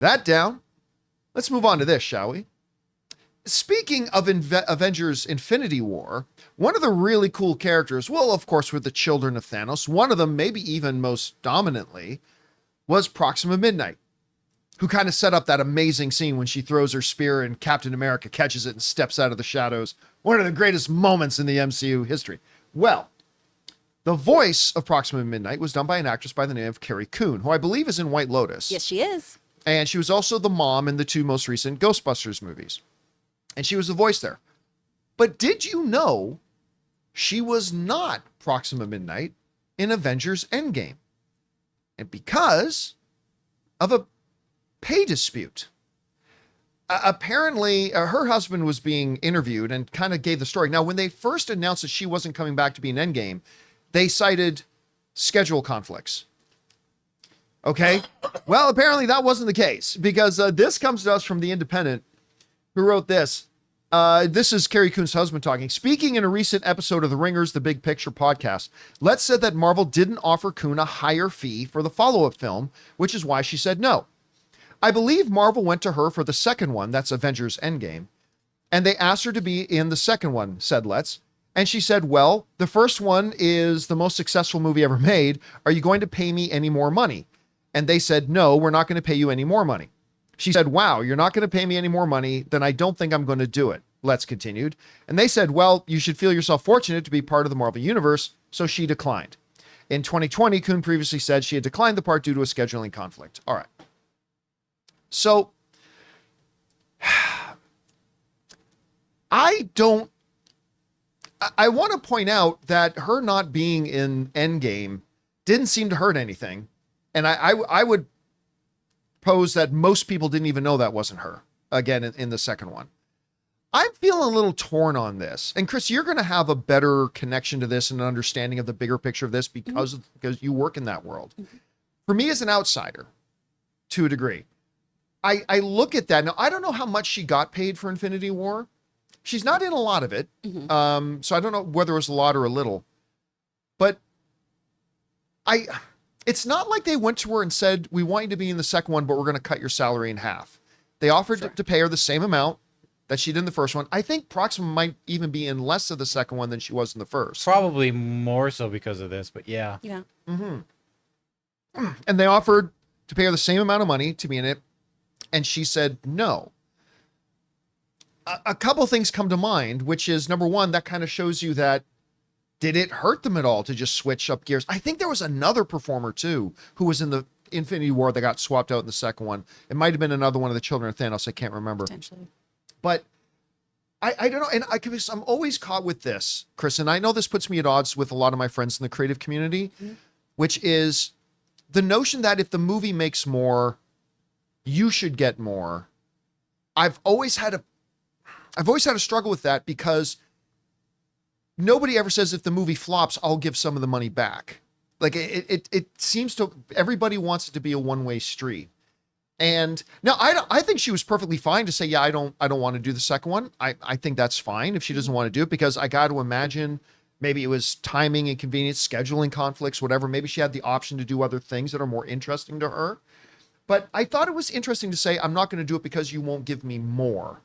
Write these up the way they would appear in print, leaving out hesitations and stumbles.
That down. Let's move on to this, shall we? Speaking of Avengers Infinity War, one of the really cool characters, well, of course, were the children of Thanos. One of them, maybe even most dominantly, was Proxima Midnight, who kind of set up that amazing scene when she throws her spear and Captain America catches it and steps out of the shadows. One of the greatest moments in the MCU history. Well, the voice of Proxima Midnight was done by an actress by the name of Carrie Coon, who I believe is in White Lotus. Yes, she is. And she was also the mom in the 2 most recent Ghostbusters movies. And she was the voice there. But did you know she was not Proxima Midnight in Avengers Endgame? And because of a pay dispute. Apparently, her husband was being interviewed and kind of gave the story. Now, when they first announced that she wasn't coming back to be in Endgame, they cited schedule conflicts. Okay? Well, apparently that wasn't the case, because this comes to us from The Independent, who wrote this. This is Carrie Coon's husband talking. Speaking in a recent episode of The Ringers, The Big Picture podcast, Letts said that Marvel didn't offer Coon a higher fee for the follow-up film, which is why she said no. I believe Marvel went to her for the second one, that's Avengers Endgame, and they asked her to be in the second one, said Letts. And she said, well, the first one is the most successful movie ever made. Are you going to pay me any more money? And they said, no, we're not going to pay you any more money. She said, wow, you're not going to pay me any more money, then I don't think I'm going to do it. Letts continued. And they said, well, you should feel yourself fortunate to be part of the Marvel Universe, so she declined. In 2020, Coon previously said she had declined the part due to a scheduling conflict. All right. So, I want to point out that her not being in Endgame didn't seem to hurt anything. And I would pose that most people didn't even know that wasn't her, again, in the second one. I'm feeling a little torn on this. And Chris, you're going to have a better connection to this and an understanding of the bigger picture of this because you work in that world. For me as an outsider, to a degree, I look at that. Now, I don't know how much she got paid for Infinity War. She's not in a lot of it. So I don't know whether it was a lot or a little. But it's not like they went to her and said, we want you to be in the second one, but we're going to cut your salary in half. They offered to pay her the same amount that she did in the first one. I think Proxima might even be in less of the second one than she was in the first. Probably more so because of this, but yeah. Yeah. And they offered to pay her the same amount of money to be in it. And she said no. A couple things come to mind, which is, number one, that kind of shows you that, did it hurt them at all to just switch up gears? I think there was another performer too, who was in the Infinity War that got swapped out in the second one. It might have been another one of the children of Thanos. I can't remember. Potentially. But I don't know. And I'm always caught with this, Chris, and I know this puts me at odds with a lot of my friends in the creative community, which is the notion that if the movie makes more, you should get more. I've always had a struggle with that, because nobody ever says if the movie flops, I'll give some of the money back. Like it seems to, everybody wants it to be a one-way street. And now I think she was perfectly fine to say, yeah, I don't want to do the second one. I think that's fine if she doesn't want to do it, because I got to imagine maybe it was timing and convenience, scheduling conflicts, whatever. Maybe she had the option to do other things that are more interesting to her. But I thought it was interesting to say, I'm not going to do it because you won't give me more,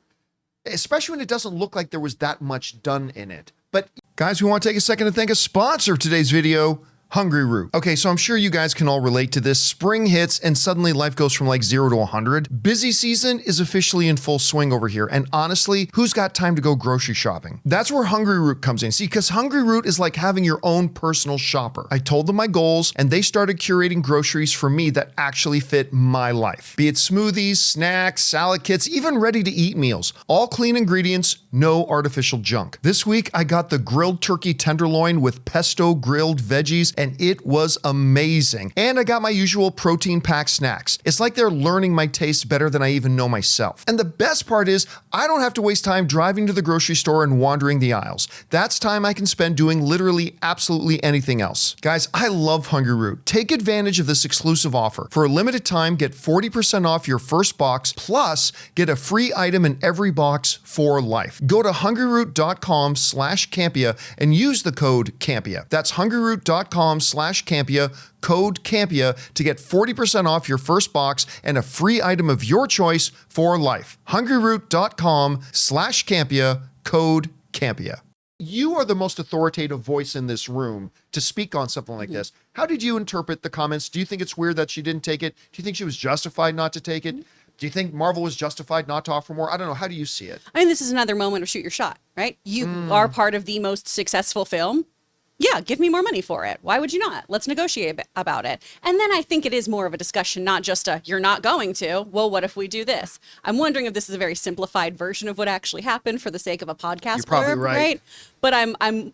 especially when it doesn't look like there was that much done in it. But guys, we want to take a second to thank a sponsor of today's video, Hungryroot. Okay, so I'm sure you guys can all relate to this. Spring hits and suddenly life goes from like 0 to 100. Busy season is officially in full swing over here. And honestly, who's got time to go grocery shopping? That's where Hungryroot comes in. See, because Hungryroot is like having your own personal shopper. I told them my goals and they started curating groceries for me that actually fit my life. Be it smoothies, snacks, salad kits, even ready to eat meals. All clean ingredients, no artificial junk. This week, I got the grilled turkey tenderloin with pesto grilled veggies, and it was amazing. And I got my usual protein-packed snacks. It's like they're learning my taste better than I even know myself. And the best part is, I don't have to waste time driving to the grocery store and wandering the aisles. That's time I can spend doing literally absolutely anything else. Guys, I love Hungryroot. Take advantage of this exclusive offer. For a limited time, get 40% off your first box, plus get a free item in every box for life. Go to hungryroot.com/Campea and use the code Campea. That's hungryroot.com/Campea hungryroot.com/Campea, code Campea to get 40% off your first box and a free item of your choice for life. hungryroot.com/Campea, code Campea. You are the most authoritative voice in this room to speak on something like this. How did you interpret the comments? Do you think it's weird that she didn't take it? Do you think she was justified not to take it? Do you think Marvel was justified not to offer more? I don't know. How do you see it? I mean, this is another moment of shoot your shot, right? You are part of the most successful film. Yeah, give me more money for it. Why would you not? Let's negotiate about it. And then I think it is more of a discussion, not just a, you're not going to. Well, what if we do this? I'm wondering if this is a very simplified version of what actually happened for the sake of a podcast. You're probably blurb, right. But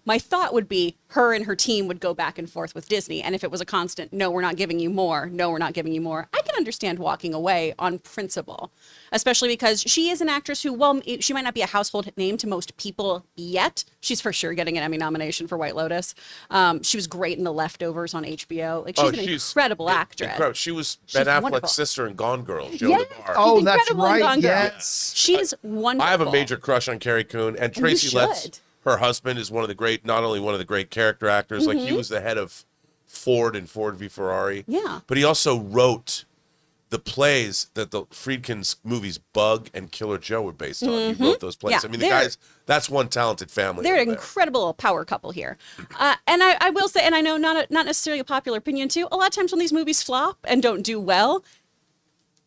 my thought would be her and her team would go back and forth with Disney. And if it was a constant, no, we're not giving you more. No, we're not giving you more. I can understand walking away on principle, especially because she is an actress who, well, she might not be a household name to most people yet. She's for sure getting an Emmy nomination for White Lotus. She was great in The Leftovers on HBO. Like, she's an incredible actress. Incredible. She was Ben Affleck's wonderful. sister in Gone Girl. Yes. Joan DeBar. Oh, She's that's incredible in right. Gone Girl. Yes. She's wonderful. I have a major crush on Carrie Coon, and you Tracy Letts, should. her husband, is one of the great, not only one of the great character actors, like he was the head of Ford and Ford v Ferrari. Yeah. But he also wrote the plays that the Friedkin's movies Bug and Killer Joe were based on. He wrote those plays. Yeah, I mean, the they're- guys, that's one talented family. They're over an there. incredible power couple here. And I will say, and I know not necessarily a popular opinion too, a lot of times when these movies flop and don't do well,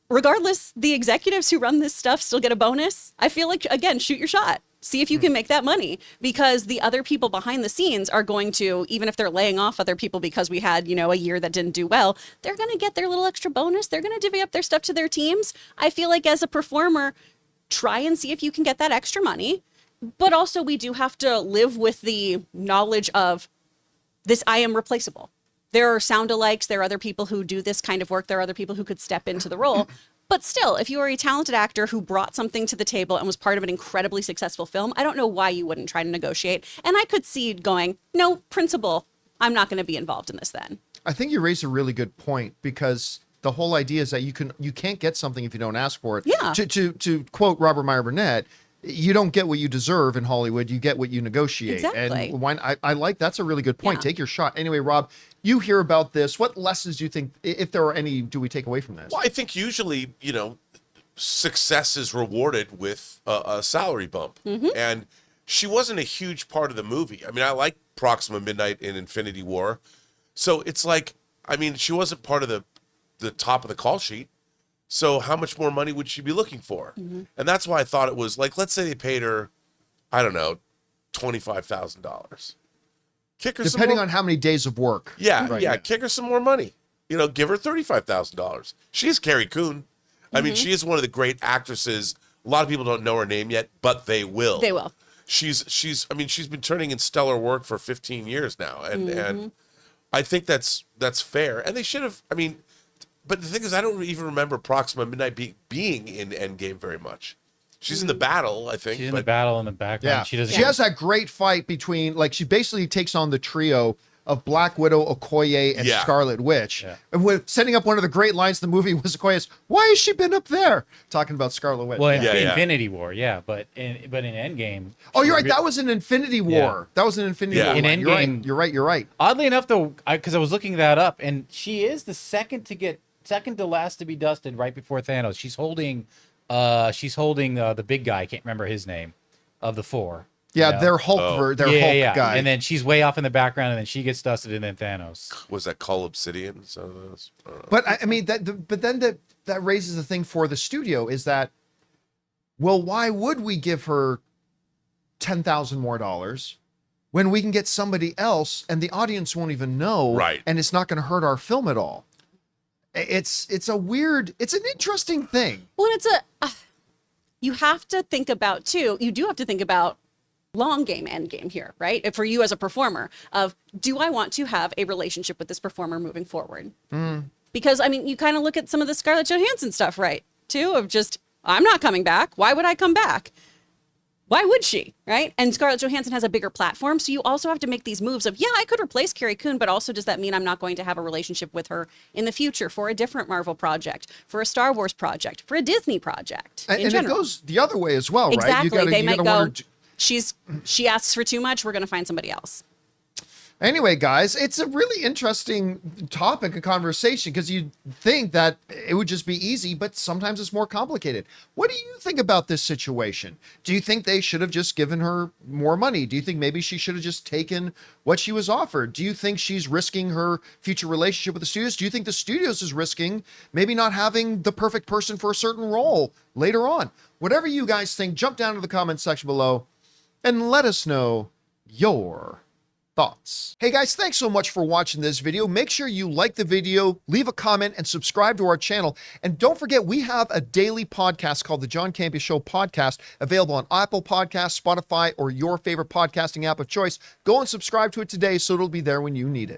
regardless, the executives who run this stuff still get a bonus. I feel like, again, shoot your shot. See if you can make that money, because the other people behind the scenes are going to, even if they're laying off other people because we had, a year that didn't do well, they're going to get their little extra bonus. They're going to divvy up their stuff to their teams. I feel like as a performer, try and see if you can get that extra money. But also we do have to live with the knowledge of this. I am replaceable. There are sound-alikes. There are other people who do this kind of work. There are other people who could step into the role. But still, if you are a talented actor who brought something to the table and was part of an incredibly successful film, I don't know why you wouldn't try to negotiate. And I could see going, no, principal, I'm not going to be involved in this then. I think you raise a really good point, because the whole idea is that you can't get something if you don't ask for it. Yeah. To quote Robert Meyer Burnett, you don't get what you deserve in Hollywood. You get what you negotiate. Exactly. And I like, that's a really good point. Yeah. Take your shot. Anyway, Rob, you hear about this. What lessons do you think, if there are any, do we take away from this? Well, I think usually, success is rewarded with a salary bump. And she wasn't a huge part of the movie. I mean, I like Proxima Midnight in Infinity War. So it's like, I mean, she wasn't part of the top of the call sheet. So how much more money would she be looking for? And that's why I thought it was like, let's say they paid her, I don't know, $25,000. Kick her Depending some more, on how many days of work. yeah, Right. yeah, kick her some more money. Give her $35,000. She is Carrie Coon. I mean, she is one of the great actresses. A lot of people don't know her name yet, but they will. They will. She's been turning in stellar work for 15 years now, and I think that's fair. And they should have. I mean, but the thing is, I don't even remember Proxima Midnight being in Endgame very much. She's in the battle, I think. She's in the battle in the background. Yeah. She doesn't. She has that great fight between, like, she basically takes on the trio of Black Widow, Okoye, and Yeah. Scarlet Witch. Yeah. And with setting up one of the great lines in the movie was Okoye's, "Why has she been up there?" Talking about Scarlet Witch. Well, in Yeah, yeah. Infinity War, yeah, but in Endgame. Oh, you're right. That was an Infinity War. Yeah. That was an Infinity Yeah. War. In line. You're right. Endgame- You're right. You're right. Oddly enough, though, because I was looking that up, and she is the second to last to be dusted right before Thanos. She's holding the big guy. I can't remember his name of the four. Yeah, you know? their Hulk, their Hulk guy. And then she's way off in the background, and then she gets dusted, and then Thanos. Was that Call Obsidian? So that's, But I mean that raises the thing for the studio is that, well, why would we give her $10,000 more when we can get somebody else and the audience won't even know, Right. and it's not going to hurt our film at all? It's an interesting thing. Well, you have to think about too. You do have to think about long game, end game here, right? For you as a performer, of do I want to have a relationship with this performer moving forward? Because I mean, you kind of look at some of the Scarlett Johansson stuff, right? Too, of just, I'm not coming back. Why would I come back? Why would she, right? And Scarlett Johansson has a bigger platform, so you also have to make these moves of, yeah, I could replace Carrie Coon, but also does that mean I'm not going to have a relationship with her in the future for a different Marvel project, for a Star Wars project, for a Disney project in And it general? goes the other way as well, right? Exactly. They you might gotta go, wonder, she asks for too much, we're going to find somebody else. Anyway, guys, it's a really interesting topic of conversation because you'd think that it would just be easy, but sometimes it's more complicated. What do you think about this situation? Do you think they should have just given her more money? Do you think maybe she should have just taken what she was offered? Do you think she's risking her future relationship with the studios? Do you think the studios is risking maybe not having the perfect person for a certain role later on? Whatever you guys think, jump down to the comment section below and let us know your thoughts. Hey guys, thanks so much for watching this video. Make sure you like the video, leave a comment, and subscribe to our channel. And don't forget, we have a daily podcast called the John Campea Show podcast, available on Apple Podcasts, Spotify, or your favorite podcasting app of choice. Go and subscribe to it today so it'll be there when you need it.